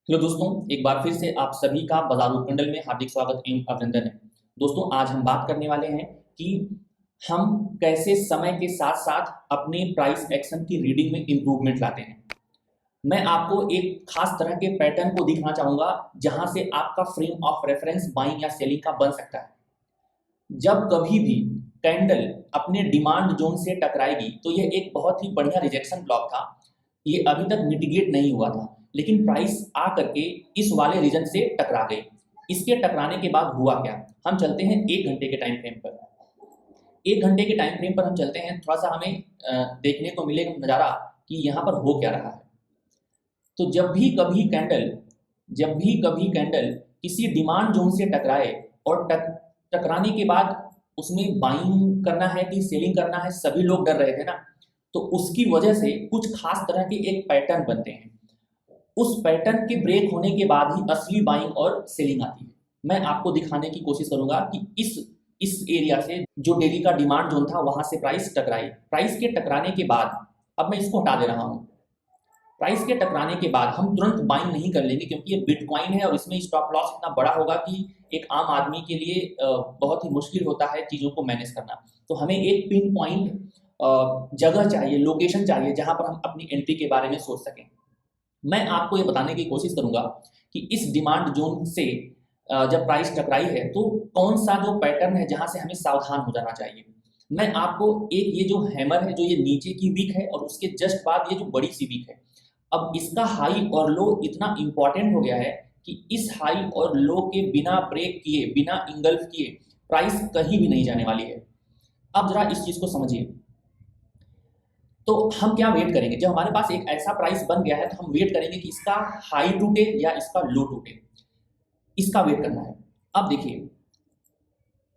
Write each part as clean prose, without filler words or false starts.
Hello दोस्तों, एक बार फिर से आप सभी का बाजार उपमंडल में हार्दिक स्वागत एवं अभिनंदन है। दोस्तों, आज हम बात करने वाले हैं कि हम कैसे समय के साथ साथ अपने प्राइस एक्शन की रीडिंग में इंप्रूवमेंट लाते हैं। मैं आपको एक खास तरह के पैटर्न को दिखाना चाहूंगा जहां से आपका फ्रेम ऑफ रेफरेंस बाइंग या सेलिंग का बन सकता है। जब कभी भी कैंडल अपने डिमांड जोन से टकराएगी तो यह एक बहुत ही बढ़िया रिजेक्शन ब्लॉक था। ये अभी तक मिटिगेट नहीं हुआ था, लेकिन प्राइस आ करके इस वाले रीजन से टकरा गई। इसके टकराने के बाद हुआ क्या, हम चलते हैं 1 घंटे के टाइम फ्रेम पर। 1 घंटे के टाइम फ्रेम पर हम चलते हैं, थोड़ा सा हमें देखने को मिलेगा नज़ारा कि यहाँ पर हो क्या रहा है। तो जब भी कभी कैंडल किसी डिमांड जोन से टकराए और टकराने के बाद उसमें बाइंग करना है कि सेलिंग करना है, सभी लोग डर रहे थे ना। तो उसकी वजह से कुछ खास तरह के एक पैटर्न बनते हैं। उस पैटर्न के ब्रेक होने के बाद ही असली बाइंग और सेलिंग आती है। मैं आपको दिखाने की कोशिश करूंगा कि इस एरिया से जो डेली का डिमांड जोन था वहां से प्राइस टकराई। प्राइस के टकराने के बाद अब मैं इसको हटा दे रहा हूं। प्राइस के टकराने के बाद हम तुरंत बाइंग नहीं कर लेंगे, क्योंकि ये बिटकॉइन है और इसमें स्टॉप लॉस इतना बड़ा होगा कि एक आम आदमी के लिए बहुत ही मुश्किल होता है चीज़ों को मैनेज करना। तो हमें एक पिन पॉइंट जगह चाहिए, लोकेशन चाहिए, जहां पर हम अपनी एंट्री के बारे में सोच सकें। मैं आपको ये बताने की कोशिश करूंगा कि इस डिमांड जोन से जब प्राइस टकराई है तो कौन सा जो पैटर्न है जहां से हमें सावधान हो जाना चाहिए। मैं आपको एक ये जो हैमर है, जो ये नीचे की वीक है और उसके जस्ट बाद ये जो बड़ी सी वीक है, अब इसका हाई और लो इतना इंपॉर्टेंट हो गया है कि इस हाई और लो के बिना ब्रेक किए, बिना इंगल्फ किए प्राइस कहीं भी नहीं जाने वाली है। अब जरा इस चीज को समझिए। तो हम क्या वेट करेंगे, जब हमारे पास एक ऐसा प्राइस बन गया है तो हम वेट करेंगे कि इसका हाई टूटे या इसका लो टूटे, इसका वेट करना है। अब देखिए,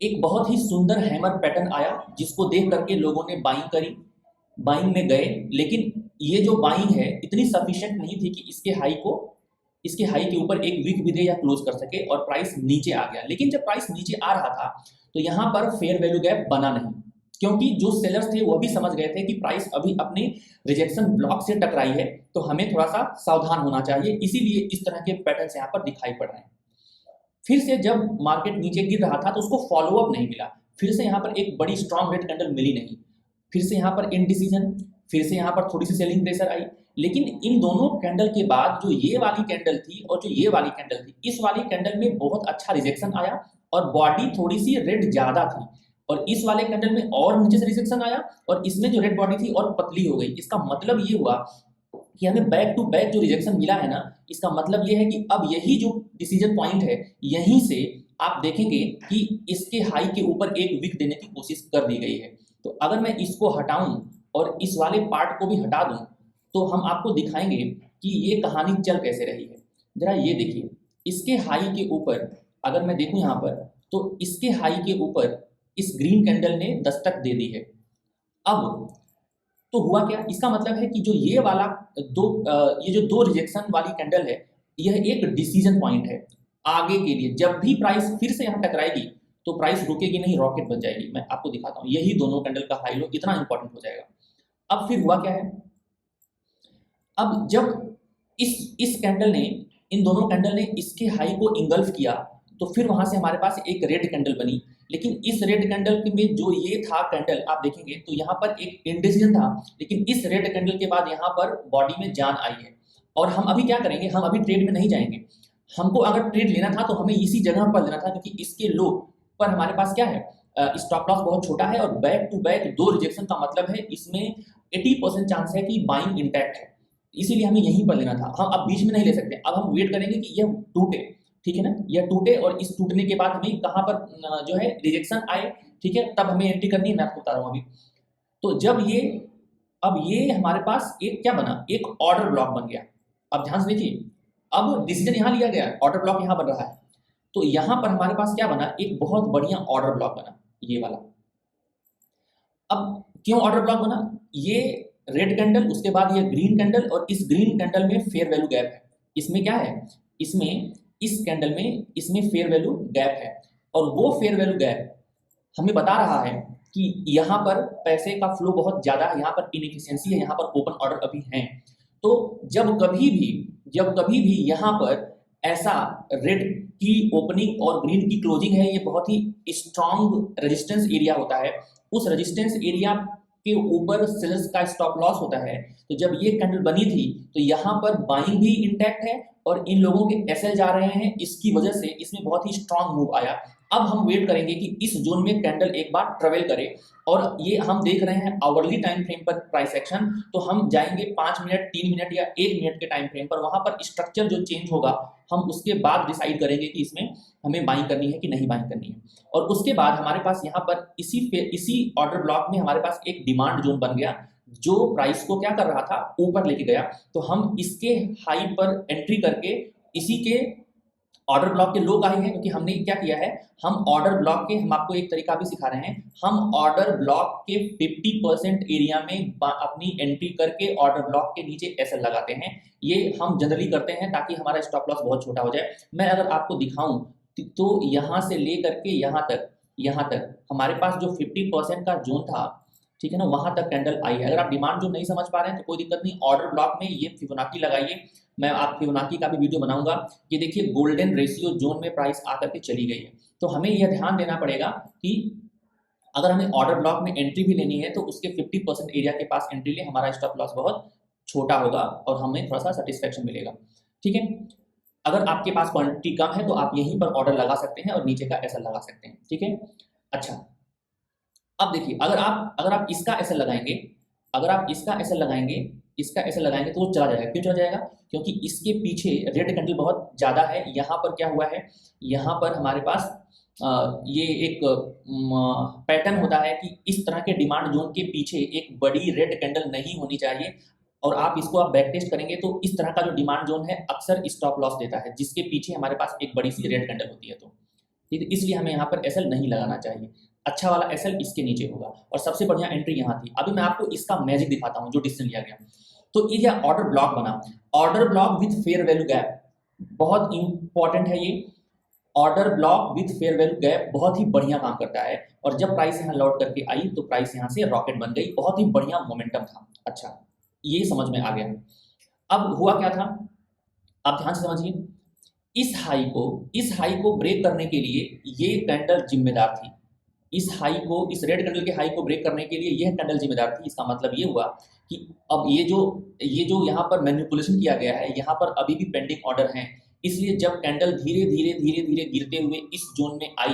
एक बहुत ही सुंदर हैमर पैटर्न आया जिसको देख करके लोगों ने बाइंग करी, बाइंग में गए। लेकिन ये जो बाइंग है इतनी सफिशिएंट नहीं थी कि इसके हाई के ऊपर एक वीक भी दे या क्लोज कर सके और प्राइस नीचे आ गया। लेकिन जब प्राइस नीचे आ रहा था तो यहाँ पर फेयर वैल्यू गैप बना नहीं, क्योंकि जो सेलर्स थे वो भी समझ गए थे कि प्राइस अभी अपने रिजेक्शन ब्लॉक से टकराई है, तो हमें थोड़ा सा सावधान होना चाहिए। इसीलिए इस तरह के पैटर्न्स यहाँ पर दिखाई पड़ रहे हैं। फिर से जब मार्केट नीचे गिर रहा था तो उसको फॉलोअप नहीं मिला, फिर से यहाँ पर एक बड़ी स्ट्रांग रेड कैंडल मिली नहीं, फिर से यहाँ पर इनडिसीजन, फिर से यहाँ पर थोड़ी सी सेलिंग प्रेशर आई। लेकिन इन दोनों कैंडल के बाद जो ये वाली कैंडल थी और जो ये वाली कैंडल थी, इस वाली कैंडल में बहुत अच्छा रिजेक्शन आया और बॉडी थोड़ी सी रेड ज्यादा थी, और इस वाले कैंडल में और नीचे से रिजेक्शन आया और इसमें जो रेड बॉडी थी और पतली हो गई। इसका मतलब ये हुआ कि हमें बैक टू बैक जो रिजेक्शन मिला है ना, इसका मतलब ये है कि अब यही जो डिसीजन पॉइंट है, यहीं से आप देखेंगे कि इसके हाई के ऊपर एक विक देने की कोशिश कर दी गई है। तो अगर मैं इसको हटाऊं और इस वाले पार्ट को भी हटा दूं तो हम आपको दिखाएंगे कि ये कहानी चल कैसे रही है। जरा ये देखिए, इसके हाई के ऊपर अगर मैं देखूं यहाँ पर, तो इसके हाई के ऊपर इस ग्रीन कैंडल ने दस्तक दे दी है। अब तो हुआ क्या, इसका मतलब है कि जो ये वाला ये जो दो रिजेक्शन वाली कैंडल है, यह एक डिसीजन पॉइंट है आगे के लिए। जब भी प्राइस फिर से यहाँ टकराएगी तो प्राइस रुकेगी नहीं, रॉकेट बन जाएगी। मैं आपको दिखाता हूँ, यही दोनों कैंडल का हाई लो इतना इंपॉर्टेंट हो जाएगा। अब फिर हुआ क्या है, अब जब इस कैंडल ने, इन दोनों कैंडल ने इसके हाई को इंगल्फ किया, तो फिर वहां से हमारे पास एक रेड कैंडल बनी। लेकिन इस रेड कैंडल में जो ये था कैंडल, आप देखेंगे तो यहाँ पर एक इंडिसीजन था, लेकिन इस रेड कैंडल के बाद यहाँ पर बॉडी में जान आई है। और हम अभी क्या करेंगे, हम अभी ट्रेड में नहीं जाएंगे। हमको अगर ट्रेड लेना था तो हमें इसी जगह पर लेना था, क्योंकि इसके लो पर हमारे पास क्या है, स्टॉप लॉस बहुत छोटा है और बैक टू बैक दो रिजेक्शन का मतलब है इसमें 80% चांस है कि बाइंग इंटैक्ट है। इसीलिए हमें यहीं पर लेना था। हम अब बीच में नहीं ले सकते, अब हम वेट करेंगे कि यह टूटे, ठीक है ना, यह टूटे और इस टूटने के बाद हमें कहाँ पर जो है रिजेक्शन आए, ठीक है, तब हमें एंट्री करनी है। मैं आपको बता रहा हूँ अभी। तो जब ये, अब ये हमारे पास एक क्या बना, एक ऑर्डर ब्लॉक बन गया। अब ध्यान से देखिए, अब डिसीजन यहाँ लिया गया, ऑर्डर ब्लॉक यहाँ बन रहा है। तो यहाँ पर हमारे पास क्या बना, एक बहुत बढ़िया ऑर्डर ब्लॉक बना, ये वाला। अब क्यों ऑर्डर ब्लॉक बना, ये रेड कैंडल, उसके बाद ये ग्रीन कैंडल, और इस ग्रीन कैंडल में फेयर वैल्यू गैप है। इसमें क्या है, इसमें इस कैंडल में इसमें फेयर वैल्यू गैप है, और वो फेयर वैल्यू गैप हमें बता रहा है कि यहाँ पर पैसे का फ्लो बहुत ज्यादा है, यहाँ पर इनएफिशिएंसी है, यहाँ पर ओपन ऑर्डर अभी हैं। तो जब कभी भी जब कभी भी यहाँ पर ऐसा रेड की ओपनिंग और ग्रीन की क्लोजिंग है, ये बहुत ही स्ट्रॉन्ग रेजिस्टेंस एरिया होता है। उस रेजिस्टेंस एरिया के ऊपर सेल्स का स्टॉप लॉस होता है। तो जब ये कैंडल बनी थी तो यहाँ पर बाइंग भी इंटैक्ट है और इन लोगों के एसएल जा रहे हैं, इसकी वजह से इसमें बहुत ही स्ट्रांग मूव आया। अब हम वेट करेंगे कि इस जोन में कैंडल एक बार ट्रेवल करे, और ये हम देख रहे हैं आवरली टाइम फ्रेम पर प्राइस एक्शन। तो हम जाएंगे 5 मिनट, 3 मिनट या 1 मिनट के टाइम फ्रेम पर, वहां पर स्ट्रक्चर जो चेंज होगा हम उसके बाद डिसाइड करेंगे कि इसमें हमें बाइंग करनी है कि नहीं बाइंग करनी है। और उसके बाद हमारे पास यहाँ पर इसी ऑर्डर ब्लॉक में हमारे पास एक डिमांड जोन बन गया, जो प्राइस को क्या कर रहा था, ऊपर लेके गया। तो हम इसके हाई पर एंट्री करके इसी के ऑर्डर ब्लॉक के लो का ही है, क्योंकि हमने क्या किया है, हम ऑर्डर ब्लॉक के, हम आपको एक तरीका भी सिखा रहे हैं, हम ऑर्डर ब्लॉक के 50% एरिया में अपनी एंट्री करके ऑर्डर ब्लॉक के नीचे एसएल लगाते हैं। ये हम जनरली करते हैं ताकि हमारा स्टॉप लॉस बहुत छोटा हो जाए। मैं अगर आपको दिखाऊं तो यहाँ से लेकर के यहाँ तक हमारे पास जो 50% का जोन था, ठीक है ना, वहां तक कैंडल आई है। अगर आप डिमांड जो नहीं समझ पा रहे हैं तो कोई दिक्कत नहीं, ऑर्डर ब्लॉक में ये फिबोनाची लगाइए, मैं आप फिबोनाची का भी वीडियो बनाऊंगा। ये देखिए गोल्डन रेशियो जोन में प्राइस आकर के चली गई है। तो हमें यह ध्यान देना पड़ेगा कि अगर हमें ऑर्डर ब्लॉक में एंट्री भी लेनी है तो उसके 50% एरिया के पास एंट्री ले, हमारा स्टॉप लॉस बहुत छोटा होगा और हमें थोड़ा सा सेटिस्फेक्शन मिलेगा। ठीक है, अगर आपके पास क्वांटिटी कम है तो आप यहीं पर ऑर्डर लगा सकते हैं और नीचे का एसएल लगा सकते हैं। ठीक है, अच्छा अब देखिए, अगर आप इसका एसएल लगाएंगे, अगर आप इसका एसएल लगाएंगे तो वो चला जाएगा। क्यों चला जाएगा? क्योंकि इसके पीछे रेड कैंडल बहुत ज़्यादा है। यहाँ पर क्या हुआ है, यहाँ पर हमारे पास ये एक पैटर्न होता है कि इस तरह के डिमांड जोन के पीछे एक बड़ी रेड कैंडल नहीं होनी चाहिए, और आप इसको बैक टेस्ट करेंगे तो इस तरह का जो डिमांड जोन है अक्सर स्टॉप लॉस देता है, जिसके पीछे हमारे पास एक बड़ी सी रेड कैंडल होती है। तो ठीक है, इसलिए हमें यहाँ पर एसएल नहीं लगाना चाहिए। अच्छा वाला एसएल इसके नीचे होगा, और सबसे बढ़िया एंट्री यहाँ थी। अभी मैं आपको इसका मैजिक दिखाता हूँ जो डिसीजन लिया गया। तो ये ऑर्डर ब्लॉक बना, order block with fair value gap, बहुत इंपॉर्टेंट है ये। Order block with fair value gap बहुत ही बढ़िया काम करता है, और जब प्राइस यहाँ लौट करके आई तो प्राइस यहाँ से रॉकेट बन गई, बहुत ही बढ़िया मोमेंटम था। अच्छा, ये समझ में आ गया। अब हुआ क्या था, आप ध्यान से समझिए। इस हाई को ब्रेक करने के लिए ये कैंडल जिम्मेदार थी। इस रेड कैंडल के हाई को ब्रेक करने के लिए यह कैंडल जिम्मेदार थी। इसका मतलब ये हुआ कि अब ये जो यहाँ पर मैनिपुलेशन किया गया है, यहाँ पर अभी भी पेंडिंग ऑर्डर हैं। इसलिए जब कैंडल धीरे धीरे गिरते हुए इस जोन में आई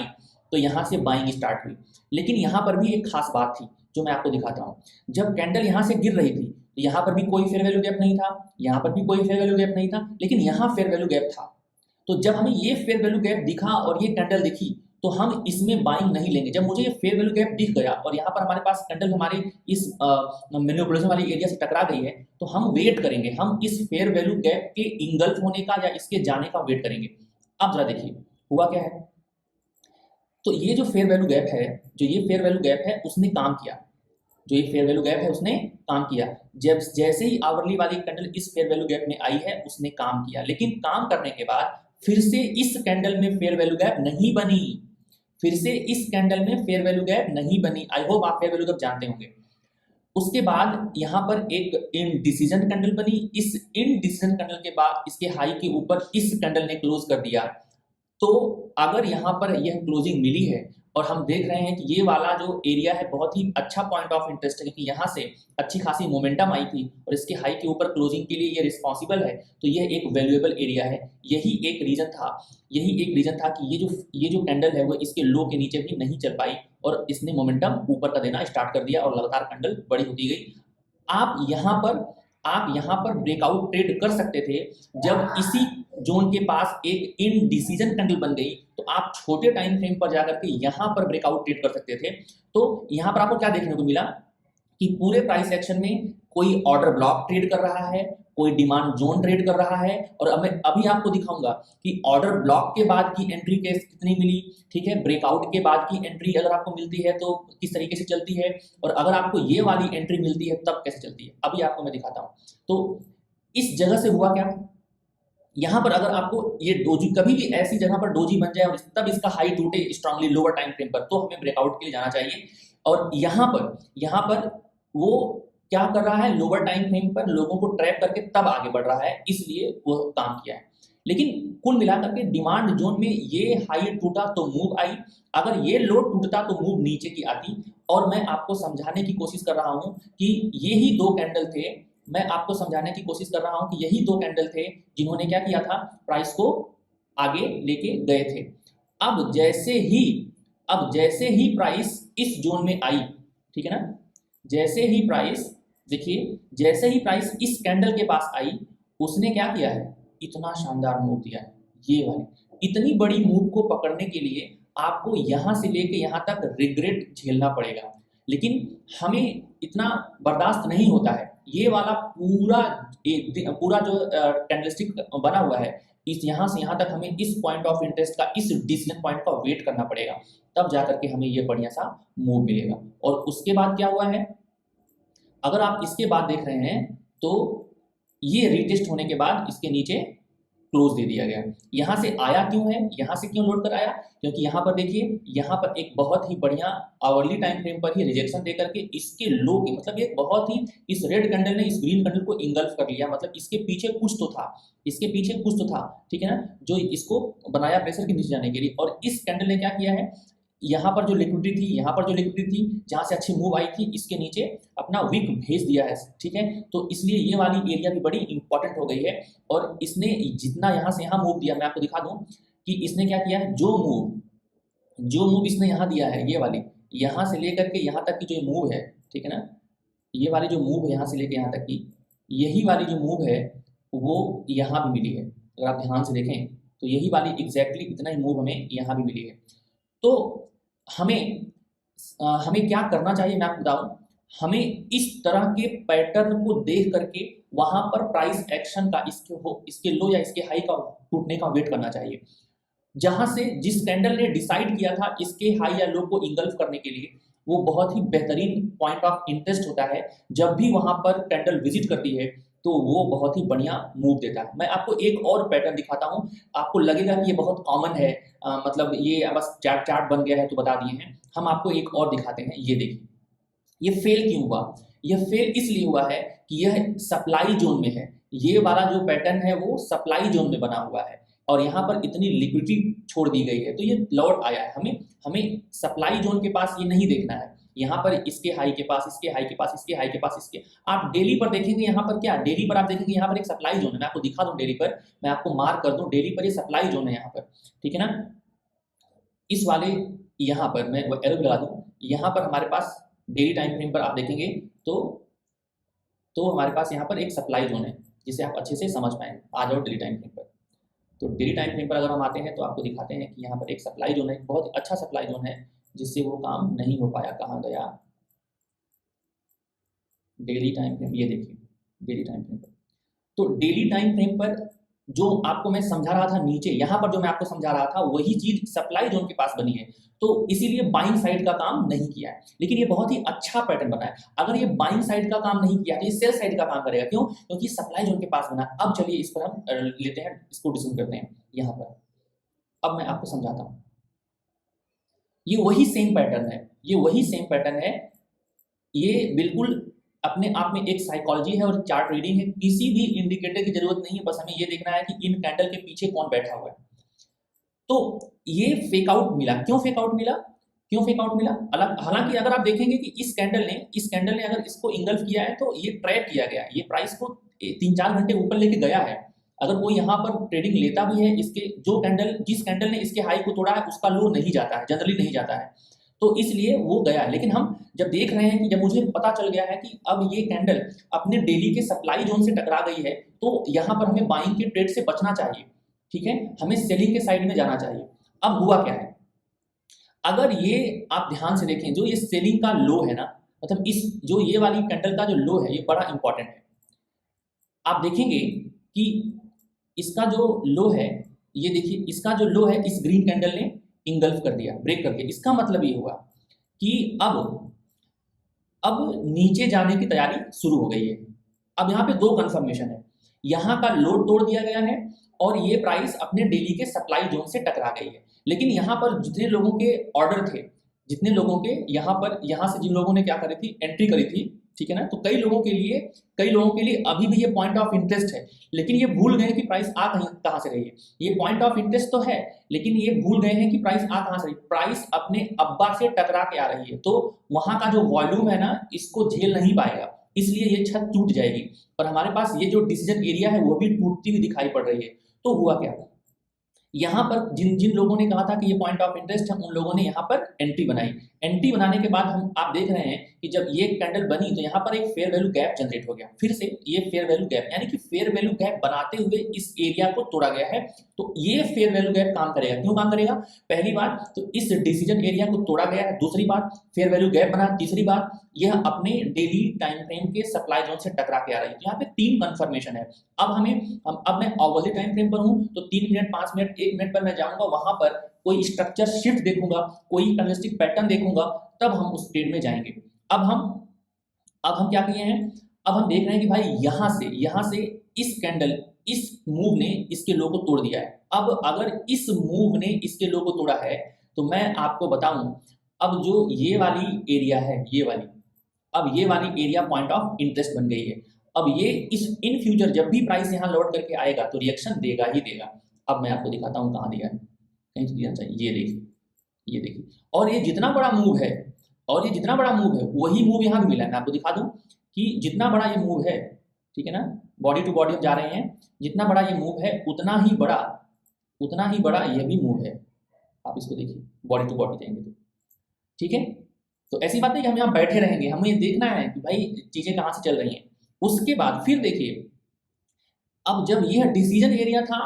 तो यहाँ से बाइंग स्टार्ट हुई। लेकिन यहाँ पर भी एक खास बात थी जो मैं आपको दिखाता हूँ। जब कैंडल यहाँ से गिर रही थी तो यहाँ पर भी कोई फेयर वैल्यू गैप नहीं था, यहाँ पर भी कोई फेयर वैल्यू गैप नहीं था, लेकिन यहाँ फेयर वैल्यू गैप था। तो जब हमें ये फेयर वैल्यू गैप दिखा और ये कैंडल दिखी तो हम इसमें बाइंग नहीं लेंगे। जब मुझे ये फेयर वैल्यू गैप दिख गया और यहाँ पर हमारे पास कैंडल हमारे इस मैनिपुलेशन वाली एरिया से टकरा गई है, तो हम वेट करेंगे, हम इस फेयर वैल्यू गैप के इंगल्फ होने का या इसके जाने का वेट करेंगे। अब जरा देखिए हुआ क्या है। तो ये जो फेयर वैल्यू गैप है, उसने काम किया। जो ये फेयर वैल्यू गैप है उसने काम किया। जब जैसे ही आवरली वाली कैंडल इस फेयर वैल्यू गैप में आई है उसने काम किया, लेकिन काम करने के बाद फिर से इस कैंडल में फेयर वैल्यू गैप नहीं बनी। आई होप आप फेयर वैल्यू गैप जानते होंगे। उसके बाद यहाँ पर एक इनडिसीजन कैंडल बनी। इस इनडिसीजन कैंडल के बाद इसके हाई के ऊपर इस कैंडल ने क्लोज कर दिया। तो अगर यहाँ पर यह क्लोजिंग मिली है और हम देख रहे हैं कि ये वाला जो एरिया है बहुत ही अच्छा पॉइंट ऑफ इंटरेस्ट है, क्योंकि यहाँ से अच्छी खासी मोमेंटम आई थी और इसके हाई के ऊपर क्लोजिंग के लिए ये रिस्पॉन्सिबल है, तो यह एक वैल्यूएबल एरिया है। यही एक रीजन था कि ये जो कैंडल है वो इसके लो के नीचे भी नहीं चल पाई और इसने मोमेंटम ऊपर का देना स्टार्ट कर दिया और लगातार कैंडल बड़ी होती गई। आप यहाँ पर ब्रेकआउट ट्रेड कर सकते थे जब इसी जोन के पास एक इनडिसीजन कैंडल बन गई, तो आप छोटे टाइम फ्रेम पर जाकर के यहाँ पर ब्रेकआउट ट्रेड कर सकते थे। तो यहाँ पर आपको क्या देखने को मिला कि पूरे प्राइस एक्शन में कोई ऑर्डर ब्लॉक ट्रेड कर रहा है, कोई डिमांड जोन ट्रेड कर रहा है, और मैं अभी आपको दिखाऊंगा कि ऑर्डर ब्लॉक के बाद की एंट्री कितनी मिली। ठीक है, ब्रेकआउट के बाद की एंट्री अगर आपको मिलती है तो किस तरीके से चलती है, और अगर आपको ये वाली एंट्री मिलती है तब कैसे चलती है, अभी आपको मैं दिखाता हूँ। तो इस जगह से हुआ क्या, यहाँ पर अगर आपको ये डोजी कभी भी ऐसी जगह पर डोजी बन जाए और तब इसका हाई टूटे स्ट्रांगली लोअर टाइम फ्रेम पर, तो हमें ब्रेकआउट के लिए जाना चाहिए। और यहाँ पर वो क्या कर रहा है, लोअर टाइम फ्रेम पर लोगों को ट्रैप करके तब आगे बढ़ रहा है, इसलिए वो काम किया है। लेकिन कुल मिलाकर के डिमांड जोन में ये हाई टूटा तो मूव आई, अगर ये लो टूटता तो मूव नीचे की आती। और मैं आपको समझाने की कोशिश कर रहा हूं कि यही दो कैंडल थे, मैं आपको समझाने की कोशिश कर रहा हूं कि यही दो कैंडल थे जिन्होंने क्या किया था, प्राइस को आगे लेके गए थे। अब जैसे ही प्राइस इस जोन में आई, ठीक है ना, जैसे ही प्राइस, देखिए जैसे ही प्राइस इस कैंडल के पास आई, उसने क्या किया है, इतना शानदार मूव दिया है। ये वाली इतनी बड़ी मूव को पकड़ने के लिए आपको यहां से लेके यहां तक रिग्रेट झेलना पड़ेगा, लेकिन हमें इतना बर्दाश्त नहीं होता है। ये वाला पूरा जो कैंडलस्टिक बना हुआ है, इस यहाँ से यहाँ तक हमें इस पॉइंट ऑफ इंटरेस्ट का, इस डिसीजन पॉइंट का वेट करना पड़ेगा, तब जाकर के हमें ये बढ़िया सा मूव मिलेगा। और उसके बाद क्या हुआ है, अगर आप इसके बाद देख रहे हैं तो ये रीटेस्ट होने के बाद इसके नीचे क्लोज दे दिया गया। यहाँ से आया क्यों है, यहाँ से क्यों लौट कर आया, क्योंकि यहाँ पर देखिए, यहाँ पर एक बहुत ही बढ़िया आवरली टाइम फ्रेम पर ही रिजेक्शन देकर के इसके लो की, मतलब ये बहुत ही, इस रेड कैंडल ने इस ग्रीन कैंडल को इंगल्फ कर लिया, मतलब इसके पीछे कुछ तो था, इसके पीछे कुछ तो था, ठीक है ना, जो इसको बनाया प्रेशर के नीचे जाने के लिए। और इस कैंडल ने क्या किया है, यहाँ पर जो लिक्विडिटी थी, यहाँ पर जो लिक्विडिटी थी, जहाँ से अच्छी मूव आई थी, इसके नीचे अपना विक भेज दिया है, ठीक है। तो इसलिए ये वाली एरिया भी बड़ी इंपॉर्टेंट हो गई है। और इसने जितना यहाँ से यहाँ मूव दिया, मैं आपको दिखा दूं कि इसने क्या किया है, जो मूव इसने यहाँ दिया है, ये वाली, यहाँ से लेकर के यहाँ तक की जो मूव है, ठीक है ना, ये वाली जो मूव है यहाँ से लेकर यहाँ तक की, यही वाली जो मूव है वो यहाँ भी मिली है। अगर आप ध्यान से देखें तो यही वाली एग्जैक्टली इतना ही मूव हमें यहाँ भी मिली है। तो हमें क्या करना चाहिए, मैं आपको बताऊं, हमें इस तरह के पैटर्न को देख करके वहां पर प्राइस एक्शन का, इसके लो या इसके हाई का टूटने का वेट करना चाहिए। जहां से जिस कैंडल ने डिसाइड किया था इसके हाई या लो को इंगल्फ करने के लिए, वो बहुत ही बेहतरीन पॉइंट ऑफ इंटरेस्ट होता है। जब भी वहां पर कैंडल विजिट करती है तो वो बहुत ही बढ़िया मूव देता है। मैं आपको एक और पैटर्न दिखाता हूं, आपको लगेगा कि ये बहुत कॉमन है, मतलब ये बस चार्ट बन गया है तो बता दिए हैं। हम आपको एक और दिखाते हैं। ये देखिए, ये फेल क्यों हुआ, यह फेल इसलिए हुआ है कि यह सप्लाई जोन में है। ये वाला जो पैटर्न है वो सप्लाई जोन में बना हुआ है और यहाँ पर इतनी लिक्विडिटी छोड़ दी गई है, तो ये लौट आया है। हमें सप्लाई जोन के पास ये नहीं देखना है, यहाँ पर इसके हाई के पास, इसके हाई के पास, इसके हाई के पास, इसके, आप डेली पर देखेंगे, यहाँ पर क्या, डेली पर आप देखेंगे यहाँ पर एक सप्लाई जोन है। मैं आपको दिखा दूं, डेली पर मैं आपको मार्क कर दूं, डेली पर ये सप्लाई जोन है यहाँ पर, ठीक है ना। इस वाले यहाँ पर मैं एरो लगा दूं, यहाँ पर हमारे पास डेली टाइम फ्रेम पर आप देखेंगे तो हमारे पास यहाँ पर एक सप्लाई जोन है, जिसे आप अच्छे से समझ पाएंगे। आ जाओ डेली टाइम फ्रेम पर। तो डेली टाइम फ्रेम पर अगर हम आते हैं तो आपको दिखाते हैं कि यहाँ पर एक सप्लाई जोन है, बहुत अच्छा सप्लाई जोन है, जिससे वो काम नहीं हो पाया। कहाँ गया डेली टाइम फ्रेम, ये देखिए डेली टाइम फ्रेम पर। तो डेली टाइम फ्रेम पर जो आपको मैं समझा रहा था नीचे, यहाँ पर जो मैं आपको समझा रहा था वही चीज सप्लाई जोन के पास बनी है, तो इसीलिए बाइंग साइड का काम नहीं किया है। लेकिन ये बहुत ही अच्छा पैटर्न बना है। अगर ये बाइंग साइड का काम नहीं किया तो ये सेल साइड का काम करेगा। क्यों? क्योंकि सप्लाई जोन के पास बना। अब चलिए इस पर हम लेते हैं, इसको डिस्कस करते हैं यहाँ पर। अब मैं आपको समझाता हूँ, ये वही सेम पैटर्न है, ये वही सेम पैटर्न है। ये बिल्कुल अपने आप में एक साइकोलॉजी है और चार्ट रीडिंग है। किसी भी इंडिकेटर की जरूरत नहीं है, बस हमें ये देखना है कि इन कैंडल के पीछे कौन बैठा हुआ है। तो ये फेक आउट मिला। क्यों फेक आउट मिला? क्यों फेक आउट मिला? हालांकि अगर आप देखेंगे कि इस कैंडल ने अगर इसको इंगल्फ किया है तो ये ट्रैप किया गया, ये प्राइस को 3-4 घंटे ऊपर लेके गया है। अगर कोई यहाँ पर ट्रेडिंग लेता भी है, इसके जिस कैंडल ने इसके हाई को तोड़ा है उसका लो नहीं जाता है, जनरली नहीं जाता है, तो इसलिए वो गया। लेकिन हम जब देख रहे हैं कि जब मुझे पता चल गया है कि अब ये कैंडल अपने डेली के सप्लाई जोन से टकरा गई है, तो यहाँ पर हमें बाइंग के ट्रेड से बचना चाहिए, ठीक है, हमें सेलिंग के साइड में जाना चाहिए। अब हुआ क्या है, अगर ये आप ध्यान से देखें, जो ये सेलिंग का लो है ना, मतलब इस जो ये वाली कैंडल का जो लो है, ये बड़ा इंपॉर्टेंट है। आप देखेंगे कि इसका जो लो है, ये देखिए इसका जो लो है, इस ग्रीन कैंडल ने इंगल्फ कर दिया, ब्रेक करके। इसका मतलब ये हुआ कि अब नीचे जाने की तैयारी शुरू हो गई है। अब यहाँ पे 2 कंफर्मेशन है, यहाँ का लो तोड़ दिया गया है और ये प्राइस अपने डेली के सप्लाई जोन से टकरा गई है। लेकिन यहाँ पर जितने लोगों के ऑर्डर थे, जितने लोगों के यहाँ से जिन लोगों ने क्या करी थी, एंट्री करी थी, ठीक है ना। तो कई लोगों के लिए अभी भी ये पॉइंट ऑफ इंटरेस्ट है, लेकिन ये भूल गए कि प्राइस आ कहाँ से रही है। ये पॉइंट ऑफ इंटरेस्ट तो है, लेकिन ये भूल गए हैं कि प्राइस आ कहाँ से रही है। प्राइस अपने अब्बा से टकरा के आ रही है, तो वहां का जो वॉल्यूम है ना, इसको झेल नहीं पाएगा, इसलिए ये छत टूट जाएगी। पर हमारे पास ये जो डिसीजन एरिया है वो भी टूटती हुई दिखाई पड़ रही है। तो हुआ क्या, यहाँ पर जिन जिन लोगों ने कहा था कि ये पॉइंट ऑफ इंटरेस्ट है, उन लोगों ने यहाँ पर एंट्री बनाई। एंट्री बनाने के बाद आप देख रहे हैं कि जब ये कैंडल बनी तो यहाँ पर एक फेयर वैल्यू गैप जनरेट हो गया। फिर से ये फेयर वैल्यू गैप, यानी कि फेयर वैल्यू गैप बनाते हुए इस एरिया को तोड़ा गया है। तो ये फेयर वैल्यू गैप काम करेगा, क्यों काम करेगा? पहली बात तो इस डिसीजन एरिया को तोड़ा गया है, दूसरी बात फेयर वैल्यू गैप बना, तीसरी बात यह अपने डेली टाइम फ्रेम के सप्लाई जोन से टकरा के आ रही है। तो यहाँ पे 3 कंफर्मेशन है। अब मैं आवली टाइम फ्रेम पर हूँ, तो 3 मिनट, 5 मिनट, 1 मिनट पर मैं जाऊंगा, वहां पर कोई स्ट्रक्चर शिफ्ट देखूंगा, कोई कैंडलस्टिक पैटर्न देखूंगा, तब हम उस ट्रेड में जाएंगे। अब हम क्या किए हैं, अब हम देख रहे हैं कि भाई यहां से इस कैंडल, इस मूव ने इसके लो को तोड़ दिया है। अब अगर इस मूव ने इसके लो को तोड़ा है, तो मैं आपको बताऊं, अब जो ये वाली एरिया है, अब ये वाली एरिया पॉइंट ऑफ इंटरेस्ट बन गई है। अब ये इन फ्यूचर जब भी प्राइस यहाँ लौट करके आएगा तो रिएक्शन देगा ही देगा। अब मैं आपको दिखाता हूँ कहाँ दिया है, कहीं तो दिया चाहिए, ये देखिए। और ये जितना बड़ा मूव है, वही मूव यहाँ भी मिला है। मैं आपको दिखा दूं कि जितना बड़ा ये मूव है, ठीक है ना, बॉडी टू बॉडी हम जा रहे हैं, जितना बड़ा ये मूव है उतना ही बड़ा ये भी मूव है। आप इसको देखिए, बॉडी टू बॉडी जाएंगे तो, ठीक है। तो ऐसी बात है कि हम यहाँ बैठे रहेंगे, हमें ये देखना है कि भाई चीजें कहाँ से चल रही हैं। उसके बाद फिर देखिए, अब जब यह डिसीजन एरिया था,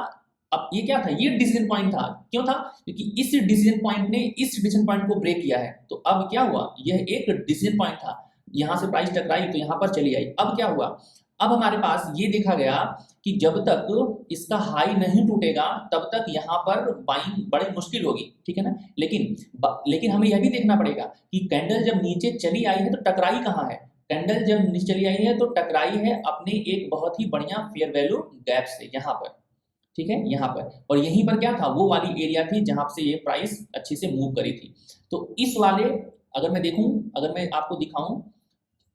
अब ये क्या था, ये डिसीजन पॉइंट था। क्यों था? क्योंकि इस डिसीजन पॉइंट ने इस डिसीजन पॉइंट को ब्रेक किया है। तो अब क्या हुआ, यह एक डिसीजन पॉइंट था, यहां से प्राइस टकराई तो यहां पर चली आई। अब क्या हुआ, अब हमारे पास ये देखा गया कि जब तक इसका हाई नहीं टूटेगा तब तक यहाँ पर बाइंग बड़ी मुश्किल होगी, ठीक है ना। लेकिन हमें यह भी देखना पड़ेगा कि कैंडल जब नीचे चली आई है तो टकराई कहाँ है। कैंडल जब नीचे चली आई है तो टकराई है अपने एक बहुत ही बढ़िया फेयर वैल्यू गैप से, यहाँ पर, ठीक है, यहाँ पर। और यहीं पर क्या था, वो वाली एरिया थी जहां से ये प्राइस अच्छे से मूव करी थी। तो इस वाले, अगर मैं आपको दिखाऊं,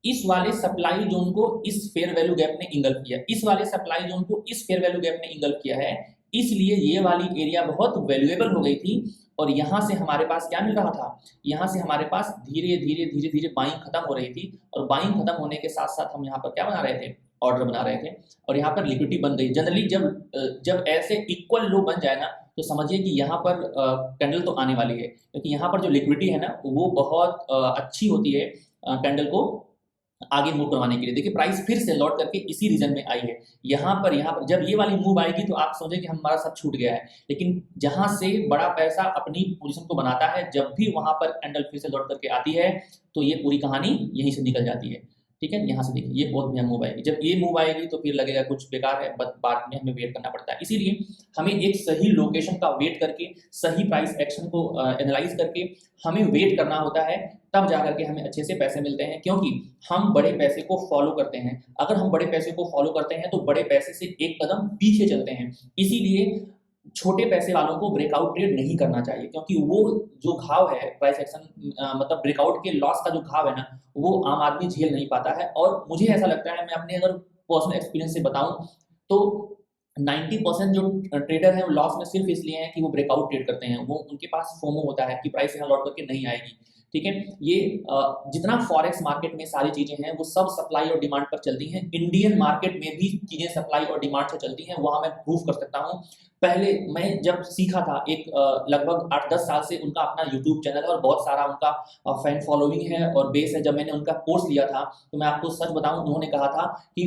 इस वाले सप्लाई जोन को इस फेयर वैल्यू गैप ने इंगल्फ किया, इस वाले सप्लाई जोन को इस फेयर वैल्यू गैप ने इंगल्फ किया है, इसलिए ये वाली एरिया बहुत वैल्यूएबल हो गई थी। और यहाँ से हमारे पास क्या मिल रहा था, यहाँ से हमारे पास धीरे धीरे बाइंग खत्म हो रही थी। और बाइंग खत्म होने के साथ साथ हम यहाँ पर क्या बना रहे थे, ऑर्डर बना रहे थे, और यहाँ पर लिक्विडिटी बन गई। जनरली जब ऐसे इक्वल लो बन जाए ना, तो समझिए कि यहाँ पर कैंडल तो आने वाली है, क्योंकि यहाँ पर जो लिक्विडिटी है ना वो बहुत अच्छी होती है कैंडल को आगे मूव करवाने के लिए। देखिए प्राइस फिर से लौट करके इसी रीजन में आई है। यहाँ पर जब ये वाली मूव आएगी तो आप समझे कि हमारा सब छूट गया है। लेकिन जहां से बड़ा पैसा अपनी पोजीशन को बनाता है, जब भी वहां पर कैंडल फिर से लौट करके आती है तो ये पूरी कहानी यहीं से निकल जाती है, ठीक है। यहाँ से देखिए ये बहुत बढ़िया मूव आएगी, जब ये मूव आएगी तो फिर लगेगा कुछ बेकार है, बट बाद में हमें वेट करना पड़ता है। इसीलिए हमें एक सही लोकेशन का वेट करके, सही प्राइस एक्शन को एनालाइज करके हमें वेट करना होता है, तब जाकर के हमें अच्छे से पैसे मिलते हैं। क्योंकि हम बड़े पैसे को फॉलो करते हैं, अगर हम बड़े पैसे को फॉलो करते हैं तो बड़े पैसे से एक कदम पीछे चलते हैं। इसीलिए छोटे पैसे वालों को ब्रेकआउट ट्रेड नहीं करना चाहिए, क्योंकि वो जो घाव है प्राइस एक्शन मतलब ब्रेकआउट के लॉस का जो घाव है ना, वो आम आदमी झेल नहीं पाता है। और मुझे ऐसा लगता है, मैं अपने अगर पर्सनल एक्सपीरियंस से बताऊं तो 90% जो ट्रेडर हैं वो लॉस में सिर्फ इसलिए हैं कि वो ब्रेकआउट ट्रेड करते हैं, वो उनके पास फोमो होता है कि प्राइस यहाँ लौट करके नहीं आएगी, ठीक है। ये जितना फॉरेक्स मार्केट में सारी चीजें हैं वो सब सप्लाई और डिमांड पर चलती हैं। इंडियन मार्केट में भी चीजें सप्लाई और डिमांड से चलती हैं, वहां मैं प्रूफ कर सकता हूं। पहले मैं जब सीखा था, एक लगभग 8-10 साल से उनका अपना यूट्यूब चैनल है और बहुत सारा उनका फैन फॉलोइंग है और बेस है। जब मैंने उनका कोर्स लिया था तो मैं आपको सच बताऊं, उन्होंने कहा था कि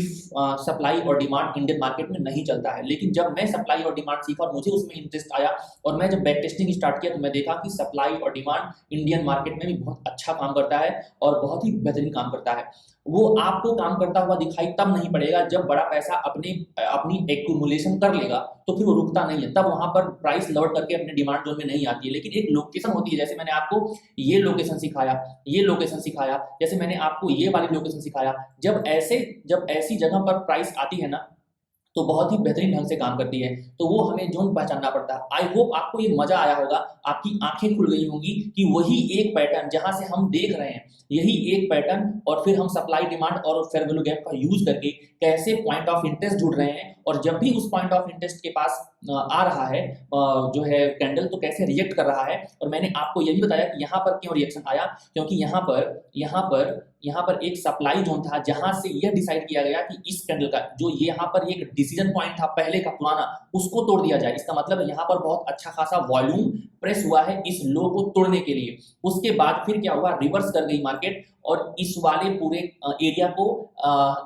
सप्लाई और डिमांड इंडियन मार्केट में नहीं चलता है। लेकिन जब मैं सप्लाई और डिमांड सीखा और मुझे उसमें इंटरेस्ट आया और मैं जब बैक टेस्टिंग स्टार्ट किया तो मैं देखा कि सप्लाई और डिमांड इंडियन मार्केट में भी बहुत अच्छा काम करता है और बहुत ही बेहतरीन काम करता है। वो आपको काम करता हुआ दिखाई तब नहीं पड़ेगा जब बड़ा पैसा अपनी एक्यूमुलेशन कर लेगा, तो फिर वो रुकता नहीं है, तब वहां पर प्राइस लौट करके अपने डिमांड जोन में नहीं आती है। लेकिन एक लोकेशन होती है, जैसे मैंने आपको ये लोकेशन सिखाया, जैसे मैंने आपको ये वाली लोकेशन सिखाया, जब ऐसी जगह पर प्राइस आती है ना, तो बहुत ही बेहतरीन ढंग से काम करती है। तो वो हमें जोन पहचानना पड़ता है। आई होप आपको ये मजा आया होगा, आपकी आंखें खुल गई होंगी कि वही एक पैटर्न जहां से हम देख रहे हैं, यही एक पैटर्न, और फिर हम सप्लाई डिमांड और फेयर वैल्यू गैप का यूज करके कैसे पॉइंट ऑफ इंटरेस्ट ढूंढ रहे हैं, और जब भी उस पॉइंट ऑफ इंटरेस्ट के पास आ रहा है जो है कैंडल, तो कैसे रिएक्ट कर रहा है। और मैंने आपको ये भी बताया कि यहाँ पर क्यों रिएक्शन आया, क्योंकि यहाँ पर एक सप्लाई जोन था जहां से यह डिसाइड किया गया कि इस कैंडल का जो यहाँ पर एक डिसीजन पॉइंट था पहले का पुराना, उसको तोड़ दिया जाए। इसका मतलब है यहाँ पर बहुत अच्छा खासा वॉल्यूम प्रेस हुआ है इस लो को तोड़ने के लिए। उसके बाद फिर क्या हुआ, रिवर्स कर गई मार्केट और इस वाले पूरे एरिया को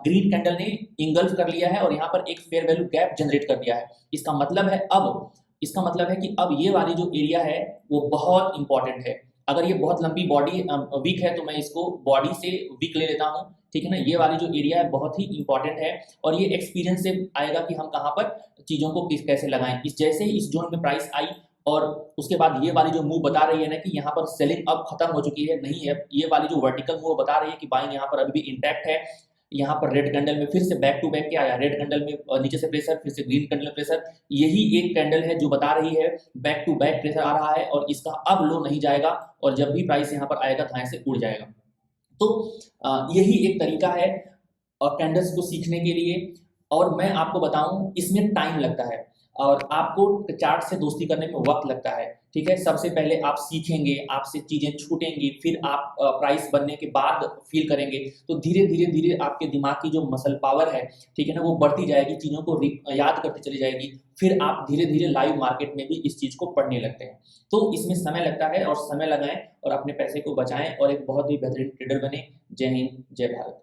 ग्रीन कैंडल ने इंगल्फ कर लिया है और यहाँ पर एक फेयर वैल्यू गैप जनरेट कर दिया है। इसका मतलब है कि अब ये वाली जो एरिया है वो बहुत इंपॉर्टेंट है। अगर ये बहुत लंबी बॉडी वीक है तो मैं इसको बॉडी से वीक ले लेता हूँ, ठीक है ना। ये वाली जो एरिया है बहुत ही इंपॉर्टेंट है और ये एक्सपीरियंस से आएगा कि हम कहाँ पर चीज़ों को कैसे लगाएं। इस जैसे ही इस जोन में प्राइस आई और उसके बाद ये वाली जो मूव बता रही है ना कि यहाँ पर सेलिंग अब खत्म हो चुकी है, नहीं है। ये वाली जो वर्टिकल मूव बता रही है कि बाइंग यहाँ पर अभी भी इंटैक्ट है। यहाँ पर रेड कैंडल में फिर से बैक टू बैक क्या आया, रेड कैंडल में नीचे से प्रेशर, फिर से ग्रीन कैंडल में प्रेशर। यही एक कैंडल है जो बता रही है बैक टू बैक प्रेशर आ रहा है और इसका अब लो नहीं जाएगा और जब भी प्राइस यहाँ पर आएगा धाए से उड़ जाएगा। तो यही एक तरीका है कैंडल्स को सीखने के लिए। और मैं आपको बताऊं इसमें टाइम लगता है और आपको चार्ट से दोस्ती करने में वक्त लगता है, ठीक है। सबसे पहले आप सीखेंगे, आपसे चीजें छूटेंगी, फिर आप प्राइस बनने के बाद फील करेंगे। तो धीरे धीरे धीरे आपके दिमाग की जो मसल पावर है, ठीक है ना, वो बढ़ती जाएगी, चीजों को याद करती चली जाएगी। फिर आप धीरे धीरे लाइव मार्केट में भी इस चीज को पढ़ने लगते हैं। तो इसमें समय लगता है और समय लगाएं और अपने पैसे को बचाएं और एक बहुत ही बेहतरीन ट्रेडर बने। जय हिंद, जय भारत।